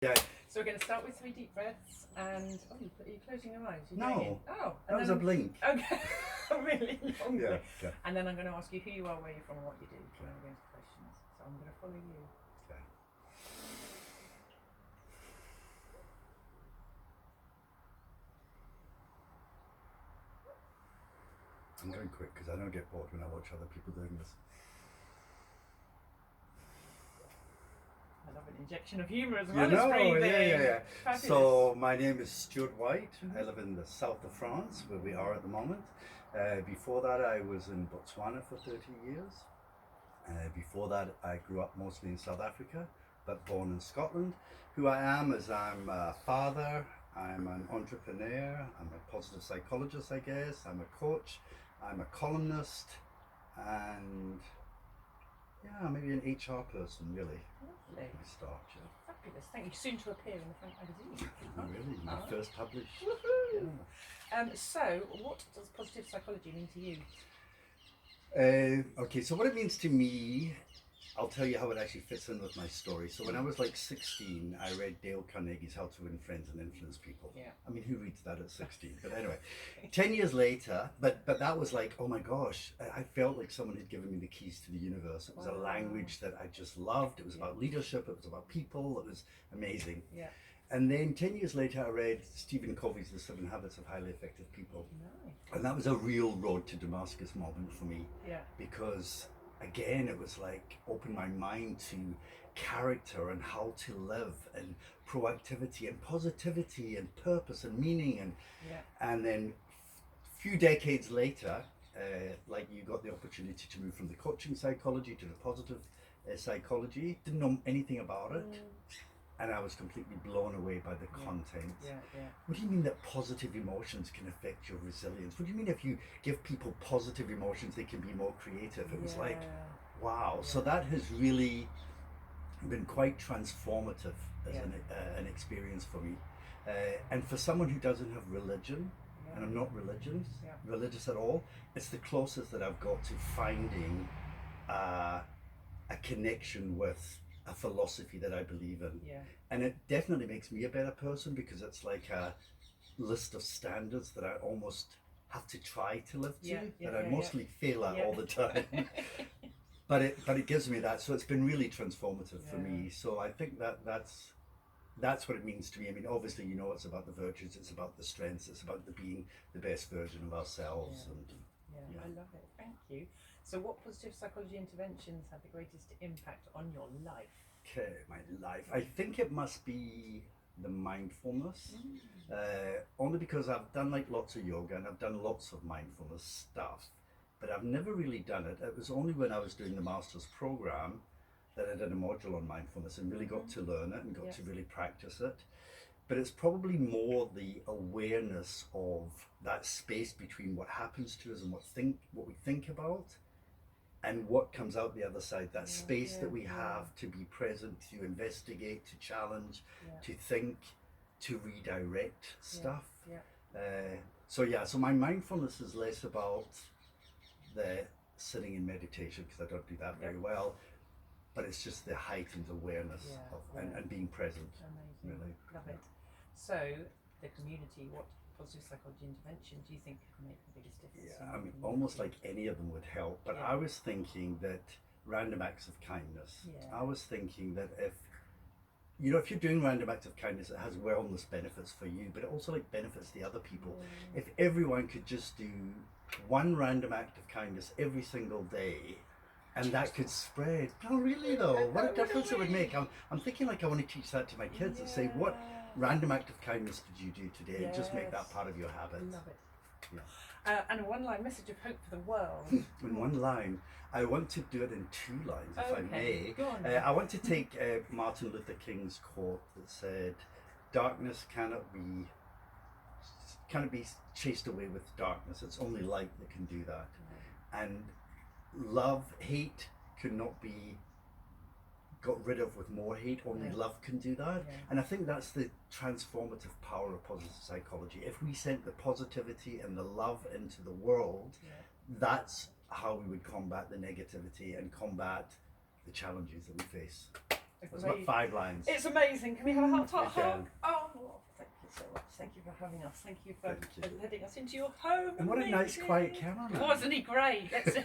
Yeah. So we're going to start with 3 deep breaths, and are you closing your eyes? No. Oh, That was a blink. Okay, really long Yeah. blink. Okay. And then I'm going to ask you who you are, where you're from, and what you do. And then we're going to questions. So I'm going to follow you. Okay. I'm going quick because I don't get bored when I watch other people doing this. I love an injection of humour as well as Yeah. breathing. Fabulous. So my name is Stuart White. I live in the south of France, where we are at the moment. Before that, I was in Botswana for 30 years. Before that, I grew up mostly in South Africa, but born in Scotland. Who I am is I'm a father, I'm an entrepreneur, I'm a positive psychologist, I guess, I'm a coach, I'm a columnist, and yeah, maybe an HR person, really. Lovely. My start, yeah. Fabulous. Thank you. Soon to appear in the front magazine. Oh, really? My first published. Woohoo! Yeah. So, what does positive psychology mean to you? Okay, so what it means to me, I'll tell you how it actually fits in with my story. So when I was like 16, I read Dale Carnegie's How to Win Friends and Influence People. Yeah. I mean, who reads that at 16? But anyway, 10 years later, but that was like, oh my gosh, I felt like someone had given me the keys to the universe. It was a language that I just loved. It was about leadership. It was about people. It was amazing. Yeah. And then 10 years later, I read Stephen Covey's The 7 Habits of Highly Effective People. Nice. And that was a real road to Damascus moment for me. Yeah. Because again, it was like opened my mind to character and how to live and proactivity and positivity and purpose and meaning. And then a few decades later, like you got the opportunity to move from the coaching psychology to the positive psychology. Didn't know anything about it. And I was completely blown away by the content. Yeah. What do you mean that positive emotions can affect your resilience? What do you mean if you give people positive emotions, they can be more creative? It was like, wow. Yeah. So that has really been quite transformative as an experience for me. And for someone who doesn't have religion, and I'm not religious at all, it's the closest that I've got to finding a connection with a philosophy that I believe in. Yeah. And it definitely makes me a better person because it's like a list of standards that I almost have to try to live to, that I mostly fail at all the time. but it gives me that, so it's been really transformative for me. So I think that's what it means to me. I mean, obviously, you know, it's about the virtues, it's about the strengths, it's about being the best version of ourselves. I love it. Thank you. So what positive psychology interventions have the greatest impact on your life? Okay, my life. I think it must be the mindfulness. Only because I've done like lots of yoga and I've done lots of mindfulness stuff, but I've never really done it. It was only when I was doing the master's program that I did a module on mindfulness and really got to learn it and got to really practice it. But it's probably more the awareness of that space between what happens to us and what we think about and what comes out the other side, that space that we have to be present, to investigate, to challenge, to think, to redirect stuff. So my mindfulness is less about the sitting in meditation, because I don't do that very well, but it's just the heightened awareness of and being present. Amazing. Really. Love it. So the community, what positive psychology intervention do you think could make the biggest difference? Yeah, I mean, almost like any of them would help, but I was thinking that random acts of kindness. I was thinking that if you're doing random acts of kindness, it has wellness benefits for you, but it also like benefits the other people. If everyone could just do one random act of kindness every single day, and that could spread. No, really though, what a difference it would make. I'm thinking like I want to teach that to my kids and say, what random act of kindness did you do today? And just make that part of your habit. Love it. Yeah. And a one-line message of hope for the world. In one line, I want to do it in 2 lines, if I may. Go on. I want to take Martin Luther King's quote that said, "Darkness cannot be chased away with darkness. It's only light that can do that." And hate could not be got rid of with more hate. Only love can do that. And I think that's the transformative power of positive psychology. If we sent the positivity and the love into the world, that's how we would combat the negativity and combat the challenges that we face. It's about 5 lines. It's amazing. Can we have a heart We hug? can. Oh, thank you so much. Thank you for having us. Thank you for Thank you. letting us into your home. And what a nice, Amazing. quiet cameraman. Wasn't he great? Let's